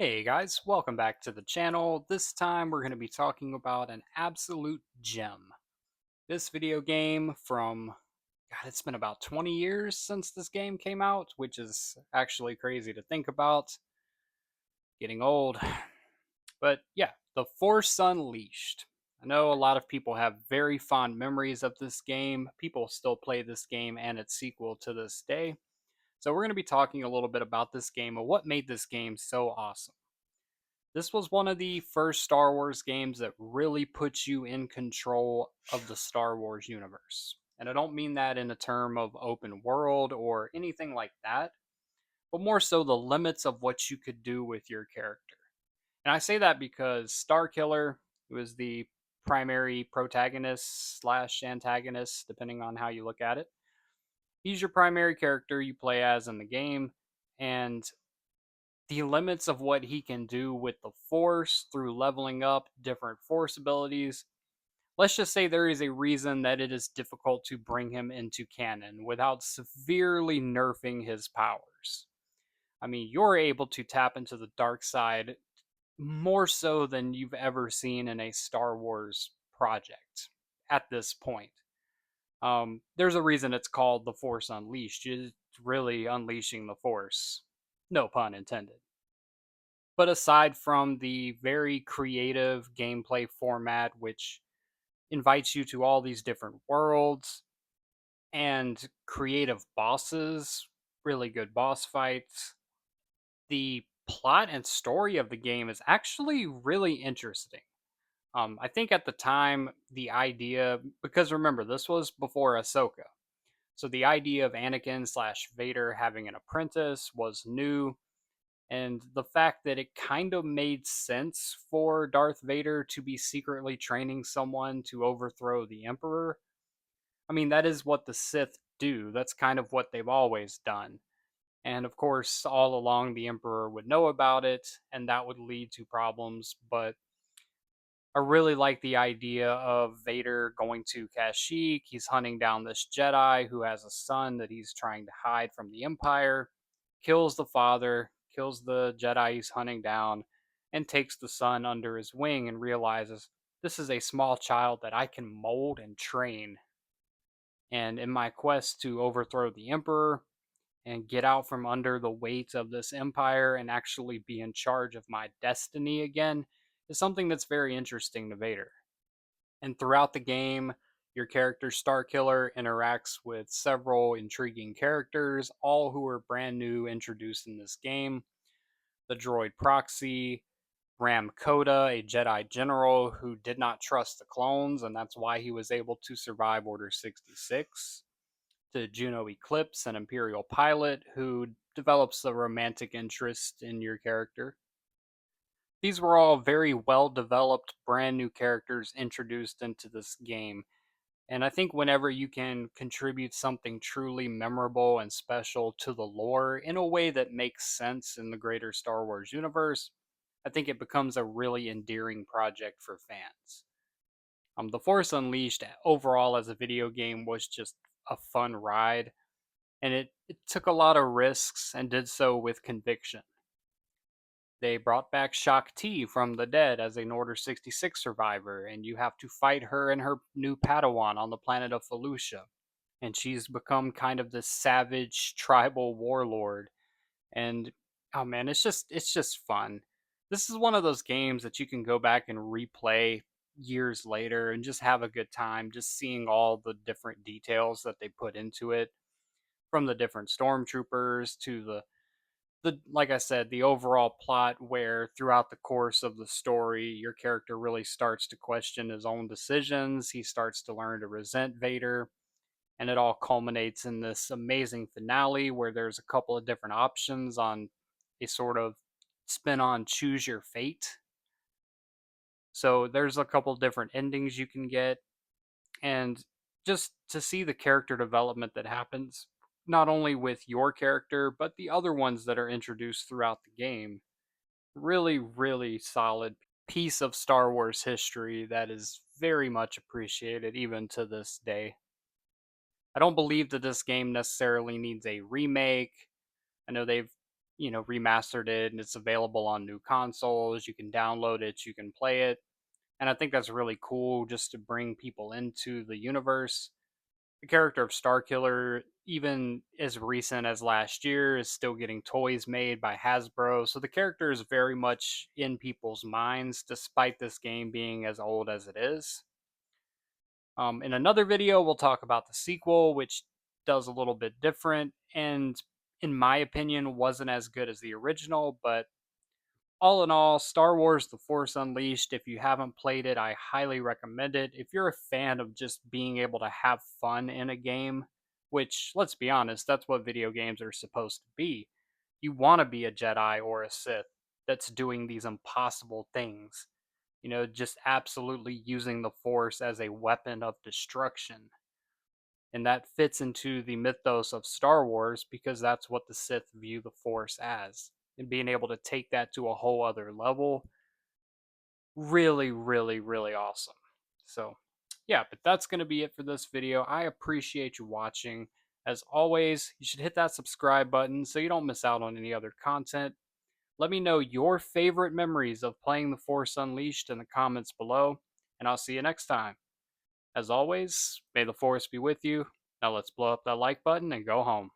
Hey guys, welcome back to the channel. This time we're going to be talking about an absolute gem. This video game God, it's been about 20 years since this game came out, which is actually crazy to think about. Getting old. But yeah, The Force Unleashed. I know a lot of people have very fond memories of this game. People still play this game and its sequel to this day. So we're going to be talking a little bit about this game and what made this game so awesome. This was one of the first Star Wars games that really puts you in control of the Star Wars universe. And I don't mean that in a term of open world or anything like that, but more so the limits of what you could do with your character. And I say that because Starkiller, who is the primary protagonist slash antagonist, depending on how you look at it, he's your primary character you play as in the game. And the limits of what he can do with the force through leveling up different force abilities. Let's just say there is a reason that it is difficult to bring him into canon without severely nerfing his powers. I mean, you're able to tap into the dark side more so than you've ever seen in a Star Wars project at this point. There's a reason it's called The Force Unleashed. It's really unleashing the Force. No pun intended. But aside from the very creative gameplay format, which invites you to all these different worlds and creative bosses, really good boss fights, the plot and story of the game is actually really interesting. I think at the time, the idea, because remember, this was before Ahsoka. So the idea of Anakin slash Vader having an apprentice was new, and the fact that it kind of made sense for Darth Vader to be secretly training someone to overthrow the Emperor. I mean, that is what the Sith do. That's kind of what they've always done. And of course, all along, the Emperor would know about it, and that would lead to problems. But I really like the idea of Vader going to Kashyyyk. He's hunting down this Jedi who has a son that he's trying to hide from the Empire, kills the father, kills the Jedi he's hunting down, and takes the son under his wing and realizes this is a small child that I can mold and train. And in my quest to overthrow the Emperor and get out from under the weight of this empire and actually be in charge of my destiny again is something that's very interesting to Vader. And throughout the game, your character Starkiller interacts with several intriguing characters, all who are brand new introduced in this game. The droid Proxy, Ram Koda, a Jedi general who did not trust the clones, and that's why he was able to survive Order 66. To Juno Eclipse, an Imperial pilot who develops a romantic interest in your character. These were all very well developed, brand new characters introduced into this game. And I think whenever you can contribute something truly memorable and special to the lore in a way that makes sense in the greater Star Wars universe, I think it becomes a really endearing project for fans. The Force Unleashed overall as a video game was just a fun ride, and it took a lot of risks and did so with conviction. They brought back Shaak Ti from the dead as an Order 66 survivor, and you have to fight her and her new Padawan on the planet of Felucia. And she's become kind of this savage tribal warlord. And oh man, it's just fun. This is one of those games that you can go back and replay years later and just have a good time, just seeing all the different details that they put into it, from the different stormtroopers to the like I said, the overall plot where throughout the course of the story, your character really starts to question his own decisions. He starts to learn to resent Vader, and it all culminates in this amazing finale where there's a couple of different options on a sort of spin on choose your fate. So there's a couple different endings you can get, and just to see the character development that happens not only with your character but the other ones that are introduced throughout the game, really solid piece of Star Wars history that is very much appreciated even to this day. I don't believe that this game necessarily needs a remake. I know they've, remastered it and it's available on new consoles. You can download it, you can play it. And I think that's really cool just to bring people into the universe. The character of Starkiller, even as recent as last year, is still getting toys made by Hasbro. So the character is very much in people's minds, despite this game being as old as it is. In another video, we'll talk about the sequel, which does a little bit different and, in my opinion, wasn't as good as the original. But all in all, Star Wars The Force Unleashed, if you haven't played it, I highly recommend it. If you're a fan of just being able to have fun in a game, which, let's be honest, that's what video games are supposed to be. You want to be a Jedi or a Sith that's doing these impossible things. Just absolutely using the Force as a weapon of destruction. And that fits into the mythos of Star Wars because that's what the Sith view the Force as. And being able to take that to a whole other level, really, really, really awesome. So, yeah, but that's going to be it for this video. I appreciate you watching. As always, you should hit that subscribe button so you don't miss out on any other content. Let me know your favorite memories of playing The Force Unleashed in the comments below, and I'll see you next time. As always, may the Force be with you. Now let's blow up that like button and go home.